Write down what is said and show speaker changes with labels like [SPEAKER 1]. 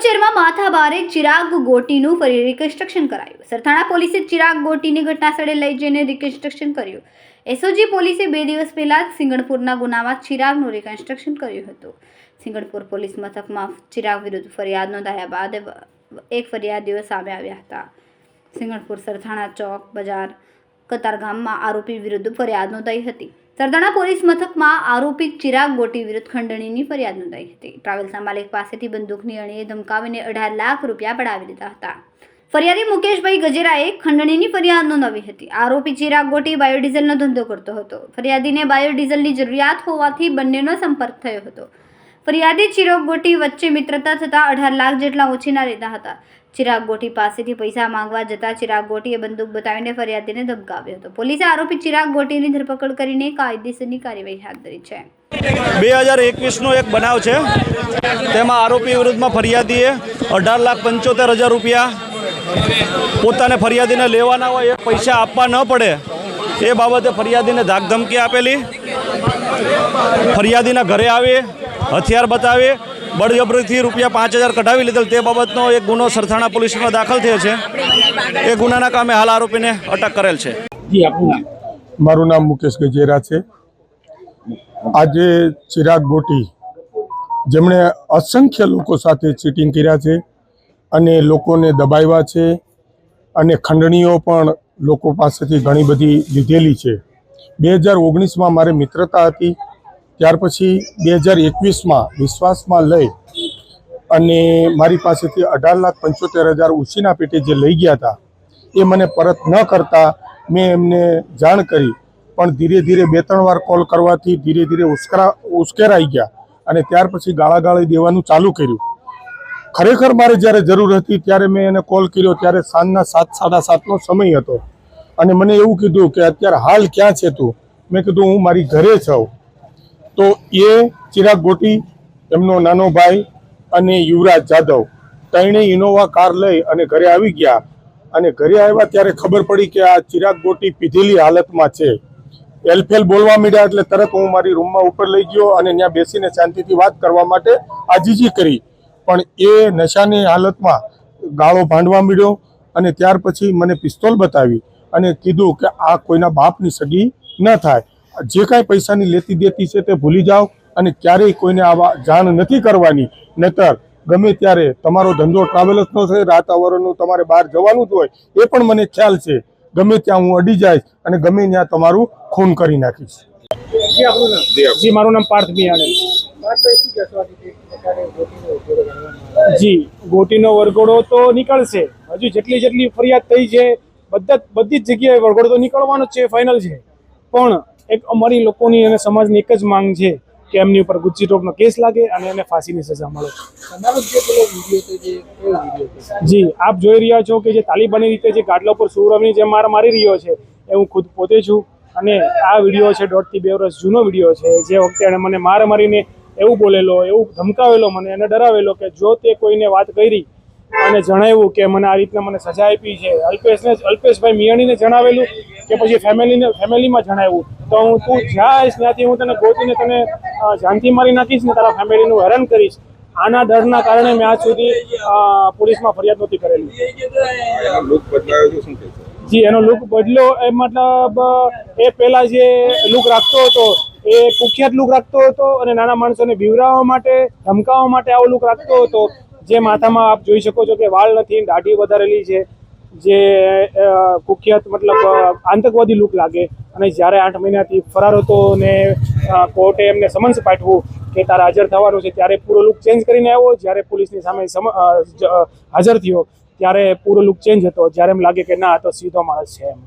[SPEAKER 1] શહેરમાં માથાભારે ચિરાગ ગોટીનું ફરી રિકન્સ્ટ્રક્શન કરાયું। સરથાણા પોલીસે ચિરાગ ગોટીને ઘટનાસ્થળે લઈ જઈને રિકન્સ્ટ્રક્શન કર્યું। એસઓજી પોલીસે 2 દિવસ પહેલા સિંગણપુરના ગુનામાં ચિરાગનું રિકન્સ્ટ્રક્શન કર્યું હતું। સિંગણપુર પોલીસ મથકમાં ચિરાગ વિરુદ્ધ ફરિયાદ નોંધાયા બાદ એક ફરિયાદીઓ સામે આવ્યા હતા। સિંગણપુર સરથાણા ચોક બજાર કતારગામમાં આરોપી વિરુદ્ધ ફરિયાદ નોંધાઈ હતી। સરથાણા પોલીસ મથકમાં આરોપી ચિરાગ ગોટી વિરુદ્ધ ખંડણીની ફરિયાદ નોંધાઈ હતી। ટ્રાવેલ્સના માલિક પાસેથી બંદૂકની અણીએ ધમકાવીને 18 લાખ રૂપિયા પડાવી લીધા હતા। ફરિયાદી મુકેશભાઈ ગજેરાએ ખંડણીની ફરિયાદ નોંધાવી હતી। આરોપી ચિરાગ ગોટી બાયોડીઝલનો ધંધો કરતો હતો। ફરિયાદીને બાયોડીઝલની જરૂરિયાત હોવાથી બંનેનો સંપર્ક થયો હતો। ફરિયાદી ચિરાગ ગોટી વચ્ચે મિત્રતા થતાં 18 લાખ જેટલા ઉછીના લીધા હતા। ચિરાગ ગોટી પાસેથી પૈસા માંગવા જતાં ચિરાગ ગોટીએ બંદૂક બતાવીને ફરિયાદીને ધમકાવ્યો હતો। પોલીસે આરોપી ચિરાગ ગોટીની ધરપકડ કરીને કાયદેસરની કાર્યવાહી હાથ ધરી છે।
[SPEAKER 2] 2021નો એક બનાવ છે, તેમાં આરોપી વિરુદ્ધમાં ફરિયાદીએ 18,75,000 રૂપિયા પોતાને ફરિયાદીને લેવાના હોય, એ પૈસા આપવા ન પડે એ બાબતે ફરિયાદીને ધાકધમકી આપેલી। ફરિયાદીના ઘરે આવી હથિયાર બતાવી બળજબરીથી રૂપિયા 5,000 કઢાવી લીધેલ। તે બાબતનો એક ગુનો સરથાણા પોલીસમાં દાખલ થયો છે। એ ગુનાના કામે હાલ આરોપીને અટક કરેલ છે।
[SPEAKER 3] મારું નામ મુકેશ ગજેરા છે। આજે ચિરાગ ગોટી જેમણે અસંખ્ય લોકો સાથે ચીટિંગ કર્યા છે અને લોકોને દબાવ્યા છે અને ખંડણીઓ પણ લોકો પાસેથી ઘણી બધી લીધેલી છે। 2019માં મારી મિત્રતા હતી, ત્યાર પછી 2021માં વિશ્વાસમાં લઈ અને મારી પાસેથી 18,75,000 ઉછીના પેટે જે લઈ ગયા હતા એ મને પરત ન કરતા મેં એમને જાણ કરી, પણ ધીરે ધીરે 2-3 વાર કોલ કરવાથી ધીરે ધીરે ઉશ્કેરાઈ ગયા અને ત્યાર પછી ગાળાગાળી દેવાનું ચાલુ કર્યું। ખરેખર મારે જ્યારે જરૂર હતી ત્યારે મેં એને કોલ કર્યો ત્યારે સાંજના 7-7:30નો સમય હતો અને મને એવું કીધું કે અત્યારે હાલ ક્યાં છે તું? મેં કીધું હું મારી ઘરે છું। તો એ ચિરાગ ગોટી, એમનો નાનો ભાઈ અને યુવરાજ જાદવ ત્રણેય ઇનોવા કાર લઈ અને ઘરે આવી ગયા અને ઘરે આવ્યા ત્યારે ખબર પડી કે આ ચિરાગ ગોટી પીધેલી હાલતમાં છે। એલફેલ બોલવા માંડ્યા એટલે તરત હું મારી રૂમમાં ઉપર લઈ ગયો અને ત્યાં બેસીને શાંતિથી વાત કરવા માટે આજીજી કરી, પણ એ નશાની હાલતમાં ગાળો ભાંડવા માંડ્યો અને ત્યાર પછી મને પિસ્તોલ બતાવી અને કીધું કે આ કોઈના બાપની સગી ન થાય, જે કાંઈ પૈસાની લેતી દેતી છે તે ભૂલી જાઓ અને ક્યારેય કોઈને આવા જાણ નથી કરવાની, નહીતર ગમે ત્યારે તમારો ધંધો ટ્રાવેલ્સનો છે, રાત આવરનું તમારે બહાર જવાનું જ હોય, એ પણ મને ખ્યાલ છે, ગમે ત્યાં હું અડી જઈશ અને ગમે ત્યાં તમારું ખૂન કરી નાખીશ।
[SPEAKER 4] જી, મારું નામ પાર્થ બિયાણી। જી, ગોટીનો વરઘોડો તો નીકળશે। હજુ જેટલી ફરિયાદ થઈ છે બધી જ જગ્યાએ વરઘોડો તો નીકળવાનો જ છે, ફાઇનલ છે। પણ એક અમારી લોકોની અને સમાજની એક જ માંગ છે કે એમની ઉપર ગુજ્જી ટોકનો કેસ લાગે અને એને ફાંસીની સજા મળે। જી, આપ જોઈ રહ્યા છો કે જે તાલિબાની રીતે જે ગાડલા ઉપર સુરવની જે માર મારી રહ્યો છે એ હું ખુદ પોતે છું અને આ વિડીયો છે 1.5 થી 2 વર્ષ જૂનો વિડીયો છે। જે વખતે એણે મને માર મારીને એવું બોલેલો, એવું ધમકાવેલો, મને એને ડરાવેલો કે જો તે કોઈને વાત કરી અને જણાવ્યું કે મને આ રીતના મને સજા આપી છે, અલ્પેશભાઈ મિયાણીને જણાવેલું કે પછી ફેમિલીમાં જણાવ્યું, તો તું જ્યાં ત્યાંથી હું તને ગોતીને તને જાનથી મારી નાખીશ ને તારા ફેમિલીનું હેરાન કરીશ। આના ડરના કારણે મેં આજ સુધી પોલીસમાં ફરિયાદ નહોતી કરેલી। જી, એનો લુક બદલ્યો એ મતલબ એ પહેલાં જે લુક રાખતો હતો એ કુખ્યાત લુક રાખતો હતો અને નાના માણસોને બીવરાવવા માટે, ધમકાવવા માટે આવો લુક રાખતો હતો। જે માથામાં આપ જોઈ શકો છો કે વાળ નથી, દાઢી વધારેલી છે, જે કુખ્યાત મતલબ આતંકવાદી લુક લાગે। અને જ્યારે 8 મહિનાથી ફરાર હતો ને કોર્ટે એમને સમન્સ પાઠવું કે તારે હાજર થવાનું છે, ત્યારે પૂરો લુક ચેન્જ કરીને આવ્યો। જ્યારે પોલીસની સામે હાજર થયો ત્યારે પૂરો લુક ચેન્જ હતો, જ્યારે એમ લાગે કે ના, તો સીધો માણસ છે એમ।